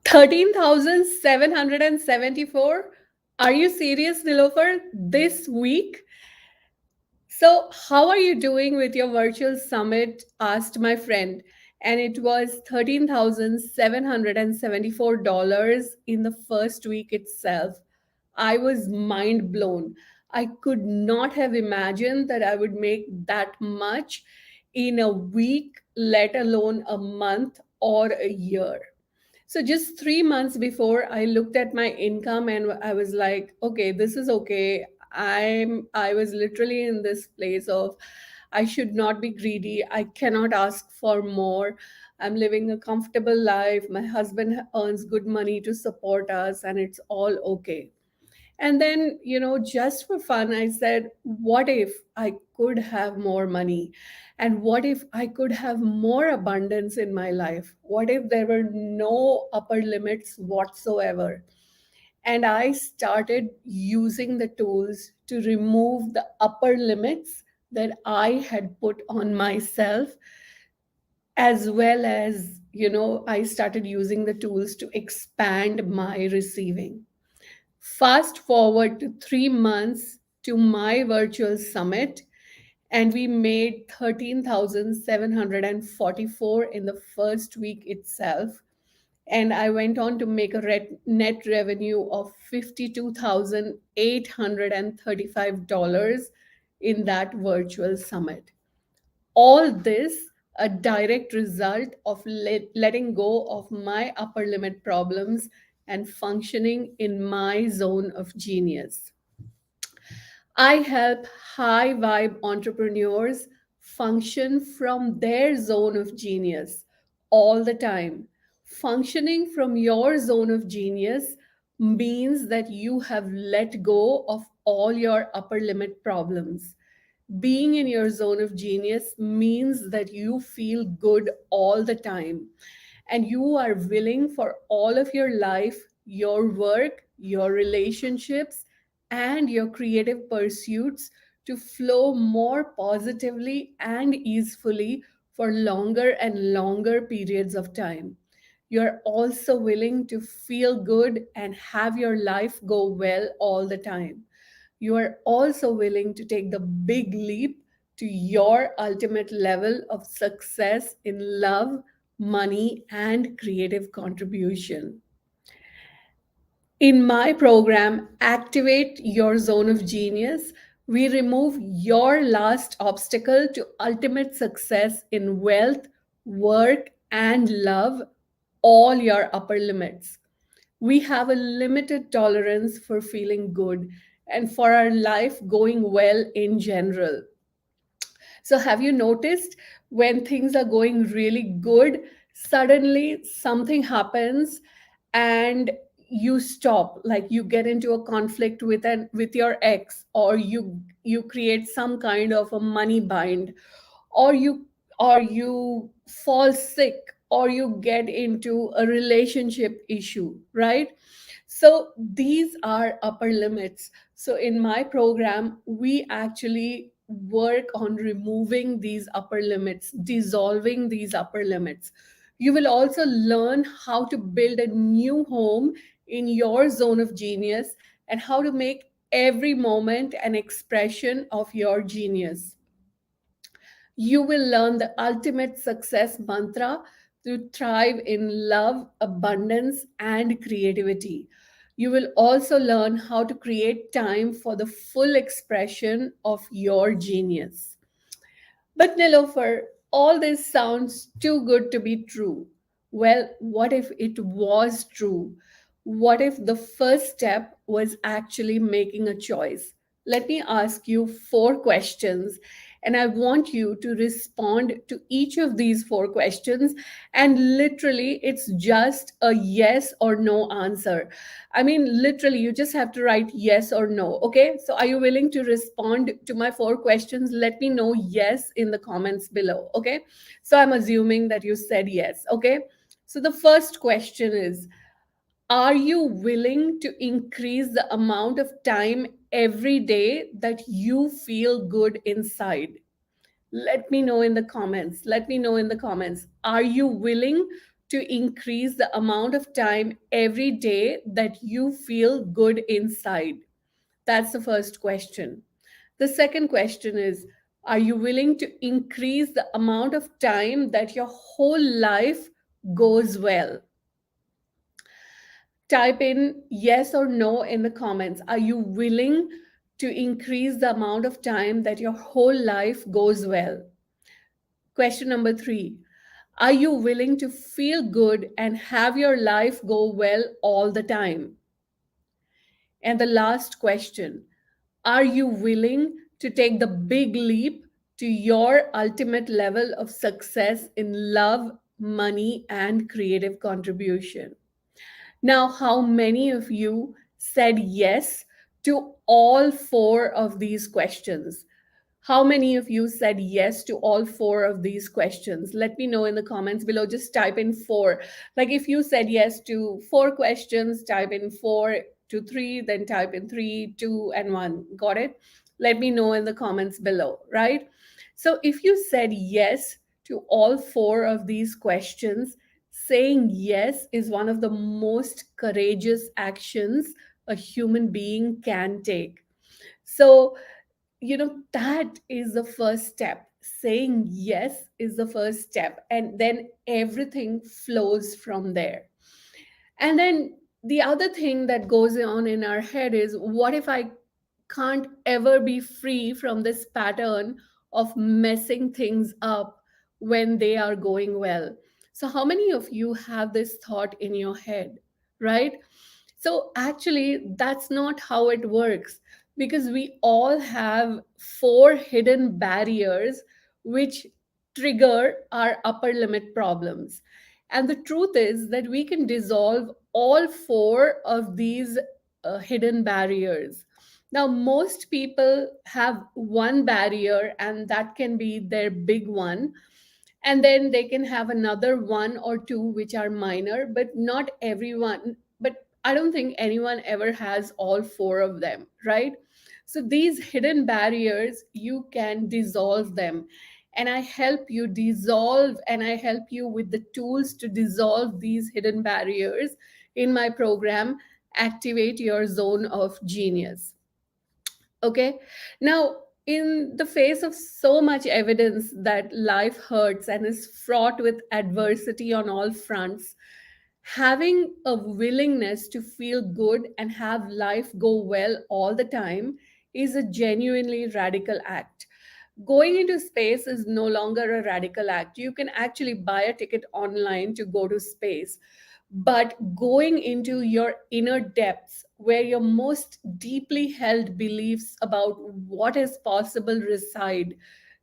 13,774. Are you serious, Nilofer? This week? So, how are you doing with your virtual summit? Asked my friend. And it was $13,774 in the first week itself. I was mind blown. I could not have imagined that I would make that much in a week, let alone a month or a year. So just 3 months before, I looked at my income and I was like, okay, this is okay. I was literally in this place of I should not be greedy. I cannot ask for more. I'm living a comfortable life. My husband earns good money to support us, and it's all okay. And then, just for fun, I said, what if I could have more money? And what if I could have more abundance in my life? What if there were no upper limits whatsoever? And I started using the tools to remove the upper limits that I had put on myself, as well as, I started using the tools to expand my receiving. Fast forward to 3 months to my virtual summit, and we made 13,744 in the first week itself. And I went on to make a net revenue of $52,835 in that virtual summit. All this a direct result of letting go of my upper limit problems and functioning in my zone of genius. I help high vibe entrepreneurs function from their zone of genius all the time. Functioning from your zone of genius means that you have let go of all your upper limit problems. Being in your zone of genius means that you feel good all the time and you are willing for all of your life, your work, your relationships, and your creative pursuits to flow more positively and easefully for longer and longer periods of time. You're also willing to feel good and have your life go well all the time. You are also willing to take the big leap to your ultimate level of success in love, money, and creative contribution. In my program, Activate Your Zone of Genius, we remove your last obstacle to ultimate success in wealth, work, and love, all your upper limits. We have a limited tolerance for feeling good and for our life going well in general. So, have you noticed when things are going really good, suddenly something happens and you stop, like you get into a conflict with your ex, or you create some kind of a money bind, or you fall sick, or you get into a relationship issue, right? So these are upper limits. So in my program, we actually work on removing these upper limits, dissolving these upper limits. You will also learn how to build a new home in your zone of genius and how to make every moment an expression of your genius. You will learn the ultimate success mantra to thrive in love, abundance, and creativity. You will also learn how to create time for the full expression of your genius. But Nilofer, all this sounds too good to be true. Well, what if it was true? What if the first step was actually making a choice? Let me ask you four questions, and I want you to respond to each of these four questions. And literally, it's just a yes or no answer. I mean, literally, you just have to write yes or no. Okay. So, are you willing to respond to my four questions? Let me know yes in the comments below. Okay. So, I'm assuming that you said yes. Okay. So, the first question is, are you willing to increase the amount of time every day that you feel good inside? Let me know in the comments. Let me know in the comments. Are you willing to increase the amount of time every day that you feel good inside? That's the first question. The second question is, are you willing to increase the amount of time that your whole life goes well? Type in yes or no in the comments. Are you willing to increase the amount of time that your whole life goes well? Question number three, are you willing to feel good and have your life go well all the time? And the last question, are you willing to take the big leap to your ultimate level of success in love, money, and creative contribution? Now, how many of you said yes to all four of these questions? How many of you said yes to all four of these questions? Let me know in the comments below. Just type in four. Like if you said yes to four questions, type in four to three, then type in three, two, and one. Got it? Let me know in the comments below, right? So if you said yes to all four of these questions, saying yes is one of the most courageous actions a human being can take. So, that is the first step. Saying yes is the first step, and then everything flows from there. And then the other thing that goes on in our head is, what if I can't ever be free from this pattern of messing things up when they are going well? So how many of you have this thought in your head, right? So actually, that's not how it works, because we all have four hidden barriers which trigger our upper limit problems. And the truth is that we can dissolve all four of these hidden barriers. Now, most people have one barrier, and that can be their big one, and then they can have another one or two which are minor, but not everyone. But I don't think anyone ever has all four of them, right? So these hidden barriers, you can dissolve them, and I help you dissolve, and I help you with the tools to dissolve these hidden barriers in my program, Activate Your Zone of Genius. Okay. Now, in the face of so much evidence that life hurts and is fraught with adversity on all fronts, having a willingness to feel good and have life go well all the time is a genuinely radical act. Going into space is no longer a radical act. You can actually buy a ticket online to go to space, but going into your inner depths where your most deeply held beliefs about what is possible reside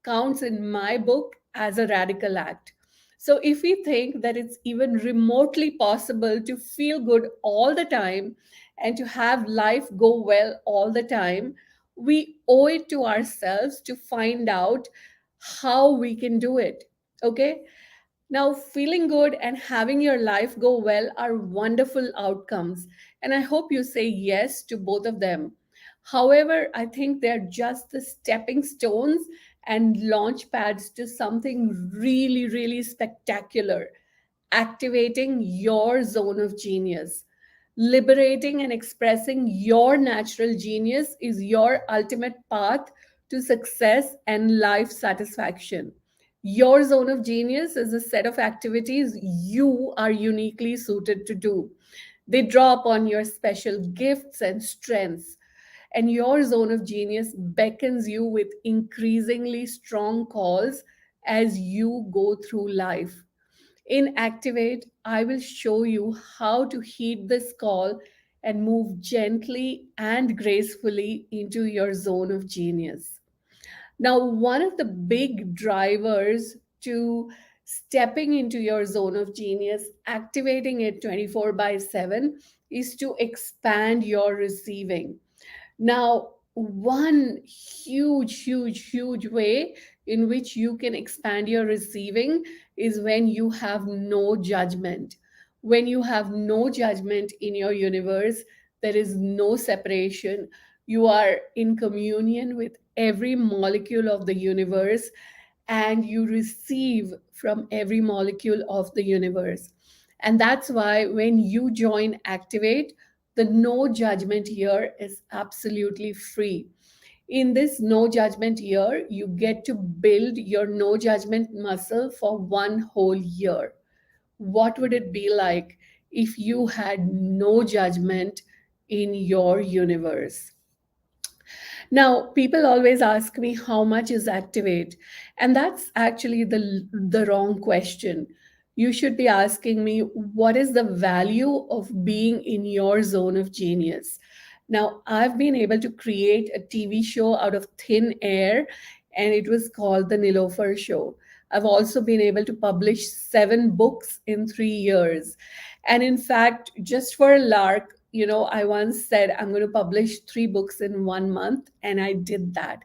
counts in my book as a radical act. So if we think that it's even remotely possible to feel good all the time and to have life go well all the time, we owe it to ourselves to find out how we can do it. Okay. Now, feeling good and having your life go well are wonderful outcomes, and I hope you say yes to both of them. However, I think they're just the stepping stones and launch pads to something really, really spectacular, activating your zone of genius. Liberating and expressing your natural genius is your ultimate path to success and life satisfaction. Your zone of genius is a set of activities you are uniquely suited to do. They draw upon your special gifts and strengths, and your zone of genius beckons you with increasingly strong calls as you go through life. In Activate, I will show you how to heed this call and move gently and gracefully into your zone of genius. Now, one of the big drivers to stepping into your zone of genius, activating it 24 by 7, is to expand your receiving. Now, one huge way in which you can expand your receiving is when you have no judgment. When you have no judgment in your universe, there is no separation. You are in communion with every molecule of the universe, and you receive from every molecule of the universe. And that's why when you join Activate, the no judgment year is absolutely free. In this no judgment year, you get to build your no judgment muscle for 1 whole year. What would it be like if you had no judgment in your universe? Now, people always ask me how much is Activate, and that's actually the wrong question. You should be asking me what is the value of being in your zone of genius. Now, I've been able to create a TV show out of thin air, and it was called The Nilofer Show. I've also been able to publish 7 books in 3 years. And in fact, just for a lark, I once said I'm going to publish 3 books in 1 month, and I did that,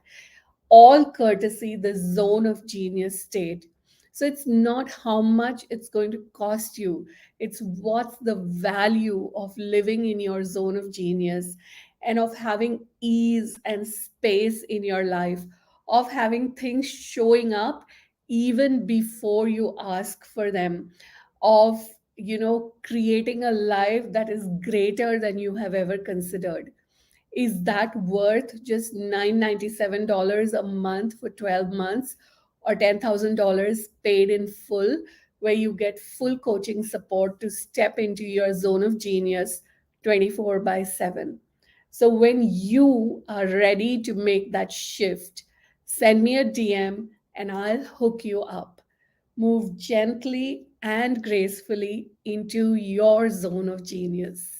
all courtesy the zone of genius state. So it's not how much it's going to cost you, it's what's the value of living in your zone of genius and of having ease and space in your life, of having things showing up even before you ask for them, of creating a life that is greater than you have ever considered. Is that worth just $997 a month for 12 months or $10,000 paid in full, where you get full coaching support to step into your zone of genius 24 by 7? So, when you are ready to make that shift, send me a DM and I'll hook you up. Move gently and gracefully into your zone of genius.